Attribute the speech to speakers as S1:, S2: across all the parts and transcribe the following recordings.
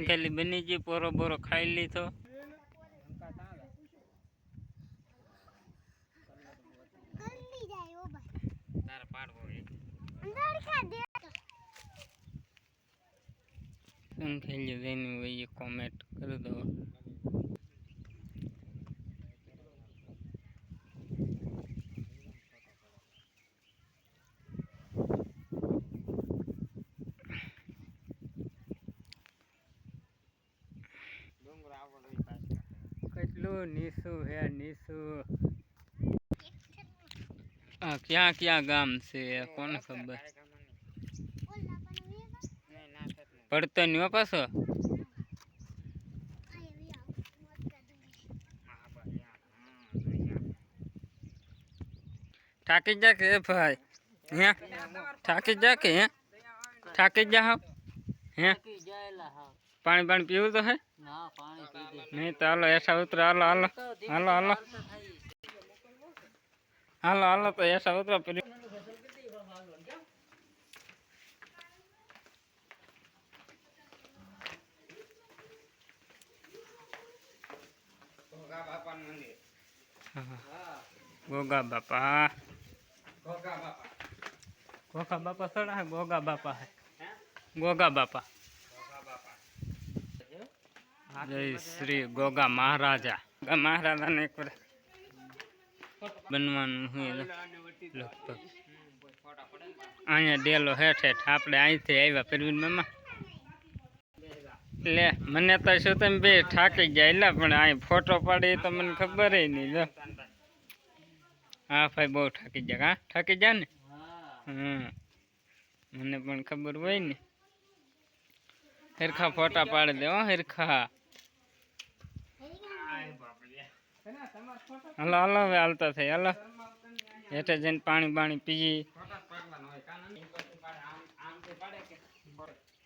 S1: સંકેલી બની ગઈ, પોરો બોરો ખાઈ લીધો. સંકેલી દેની હોય કોમેન્ટ કરી દો. કેટલું નીસું હે નીસું. ક્યાં ક્યાં ગામ છે કોને ખબર. પડતો નહીં પાછો. થાકી જા કે ભાઈ હે થાકી જા કે હે થાકી જા હે પાણી પાણી પીવું તો હે નહીં તો હાલો એસા ઉતરો હાલો હાલો હાલો હાલો હાલો હાલો તો એસા ઉતરો गोगा बापा गोगा बापा सड़ा है गोगा बापा है गोगा बापा जय श्री गोगा महाराजा महाराजा ने एक बनवानुं हुई लगभग अँ डेलो हेठ हेठ आपणे अहींथी आव्या परवीन मामा ले मने तो शू तमे बे थाकी गया पण अहीं फोटो पाड़ी तो मने खबर ही नहीं जो हाँ भाई बहुत थाकी जा हाँ थाकी जा ने मने पण खबर होय ने हिरखा फोटा पाड़ी दे हिरखा हलो हलो हवे हालता थे हलो हेठे जईने पाणी बाणी पीए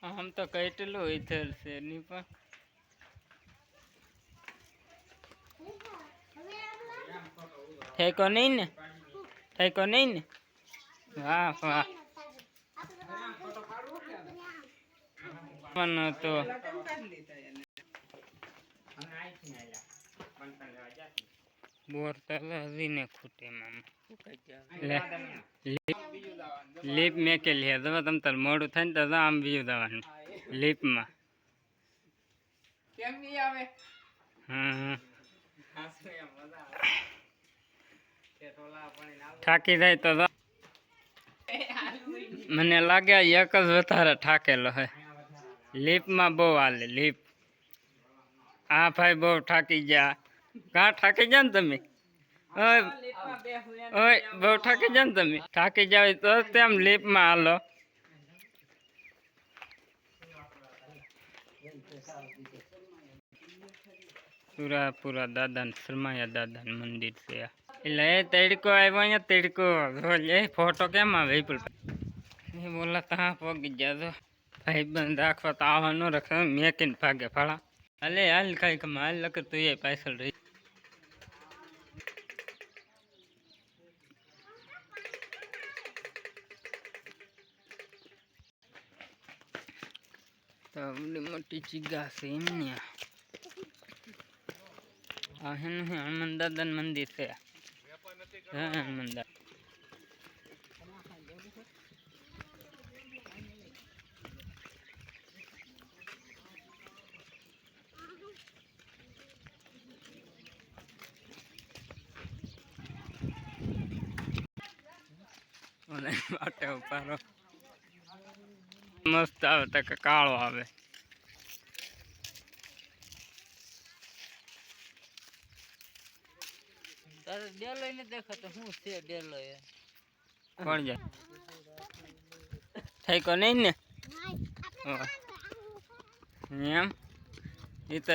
S1: हम तो कटलो इधर से नहीं पर ठेको नहीं ने ठेको नहीं ने वाह वाह मन तो बोर तला ने खूटे मामा लीप में के लिए तो तम तर मोड़ू थाने तो आम बीजू दवानी लीप में केम नहीं आवे हां थाकी जाए तो मने लागे एक ज वधारे ठाकेलो है लीप में बहु हाले लीप आ भाई बहु ठाकी जा कहाँ ठाकी जा तमे ओए बहु ठाकी जा तमे ठाकी जाओ तो तेम लीप में हालो पूरा पूरा दादा शर्माया दादा मंदिर से એટલે તડકો આવ્યો અહીંયા તડકો એ ફોટો કેમ આવે એ બોલા તા પોગી ગયા તો ભાઈ બંધ રાખવા તો આવા ન રખે મેકીને ભાગે ફાળા અલે હાલ કઈ કમ હાલ લક તું એ પાછળ રહી તો મોટી ચીગા છે એમને આ હે હનુમાન દાદા મંદિર છે હનુમાન દાદા वाटे उपारो मस्त आवे तक काळो आवे तारे डेलो ने देखो तो हूं से डेलो है कोण जा થઈ કો નહીં ને એમ એ તો